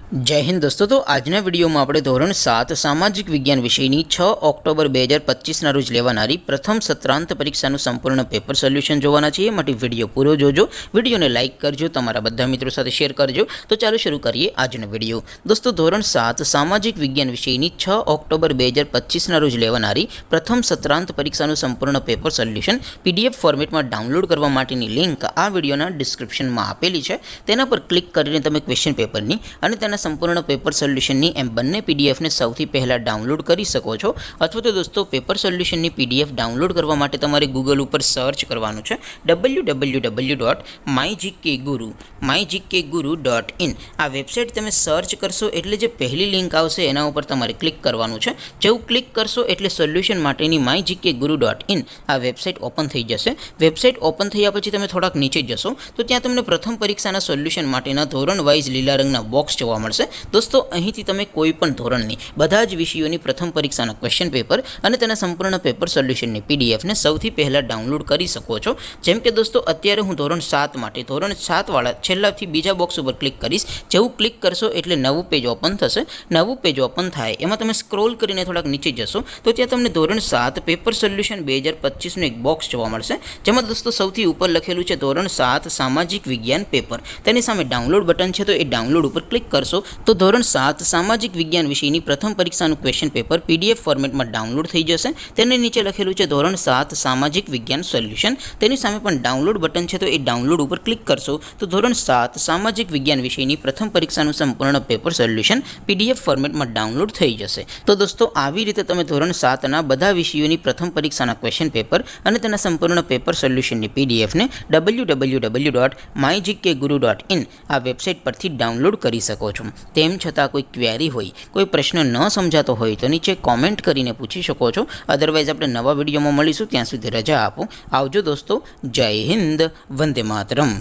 जय हिंद दोस्तों। तो आजना विडियो में આપણે ધોરણ 7 સામાજિક વિજ્ઞાન વિષયની 6 ઓક્ટોબર 2025ના રોજ લેવાનારી પ્રથમ સત્રાંત પરીક્ષાનું સંપૂર્ણ પેપર સોલ્યુશન જોવાના છીએ। માટે વિડિયો પૂરો જોજો, વિડિયોને લાઈક કરજો, તમારા બધા મિત્રો સાથે શેર કરજો। તો ચાલો શરૂ કરીએ આજનો વિડિયો। દોસ્તો ધોરણ 7 સામાજિક વિજ્ઞાન વિષયની 6 ઓક્ટોબર 2025ના રોજ લેવાનારી પ્રથમ સત્રાંત પરીક્ષાનું સંપૂર્ણ પેપર સોલ્યુશન પીડીએફ ફોર્મેટમાં ડાઉનલોડ કરવા માટેની લિંક આ વિડિયોના ડિસ્ક્રિપ્શનમાં આપેલી છે। તેના પર ક્લિક કરીને તમે ક્વેશ્ચન પેપરની અને તેના संपूर्ण पेपर सोल्यूशन एम बने पीडीएफ ने सौथी पहला डाउनलॉड कर सको छो। अथवा तो दोस्तों पेपर सोल्यूशन पीडीएफ डाउनलॉड करवा माटे तमारे गूगल पर सर्च करवानुं छे www.mygkguru.in। आ वेबसाइट तमे सर्च करशो एटले जे पहली लिंक आवशे एना उपर तमारे क्लिक करवानुं छे। जेवुं क्लिक करशो एटले सोल्यूशन माटेनी mygkguru.in आ वेबसाइट ओपन थई जशे। वेबसाइट ओपन थया पछी तमे थोड़ाक नीचे जशो तो त्यां तमने प्रथम परीक्षाना सोल्यूशन माटेना धोरण वाइज लीला रंगना बॉक्स जोवा मळशे। दोस्तों અહીંથી તમે કોઈ પણ ધોરણની બધા જ વિષયોની પ્રથમ પરીક્ષાના ક્વેશ્ચન પેપર અને તેના સંપૂર્ણ પેપર સોલ્યુશનની પીડીએફ ને સૌથી પહેલા ડાઉનલોડ કરી શકો છો। જેમ કે દોસ્તો અત્યારે હું ધોરણ 7 માટે ધોરણ 7 વાળા છેલ્લાથી બીજા બોક્સ ઉપર ક્લિક કરીશ। જેવું ક્લિક કરશો એટલે નવું પેજ ઓપન થશે। નવું પેજ ઓપન થાય એમાં તમે સ્ક્રોલ કરીને થોડાક નીચે જશો તો ત્યાં તમને ધોરણ 7 પેપર સોલ્યુશન 2025 નું એક બોક્સ જોવા મળશે। જેમાં દોસ્તો સૌથી ઉપર લખેલું છે ધોરણ 7 સામાજિક વિજ્ઞાન પેપર। તેની સામે ડાઉનલોડ બટન છે તો એ ડાઉનલોડ ઉપર ક્લિક करशो तो धोरण 7 सामाजिक विज्ञान विषयनी प्रथम परीक्षाનું क्वेश्चन पेपर पीडीएफ फॉर्मेटમાં डाउनलॉड થઈ જશે। તેને નીચે લખેલું છે ધોરણ 7 સામાજિક વિજ્ઞાન સોલ્યુશન। તેની સામે પણ ડાઉનલોડ બટન છે તો એ ડાઉનલોડ ઉપર ક્લિક કરશો તો ધોરણ 7 સામાજિક વિજ્ઞાન વિષયની પ્રથમ પરીક્ષાનું સંપૂર્ણ પેપર સોલ્યુશન પીડીએફ ફોર્મેટમાં ડાઉનલોડ થઈ જશે। તો દોસ્તો આવી રીતે તમે ધોરણ 7 ના બધા વિષયોની પ્રથમ પરીક્ષાના ક્વેશ્ચન પેપર અને તેના સંપૂર્ણ પેપર સોલ્યુશનની પીડીએફ ને www.mygkguru.in આ વેબસાઇટ પરથી ડાઉનલોડ કરી શકો છો। તેમ છતાં કોઈ ક્વેરી હોય, કોઈ પ્રશ્ન ન સમજાતો હોય તો નીચે કોમેન્ટ કરીને પૂછી શકો છો। અધરવાઇઝ આપણે નવા વિડીયોમાં મળીશું, ત્યાં સુધી રજા આપો। આવજો દોસ્તો, જય હિન્દ, વંદે માતરમ।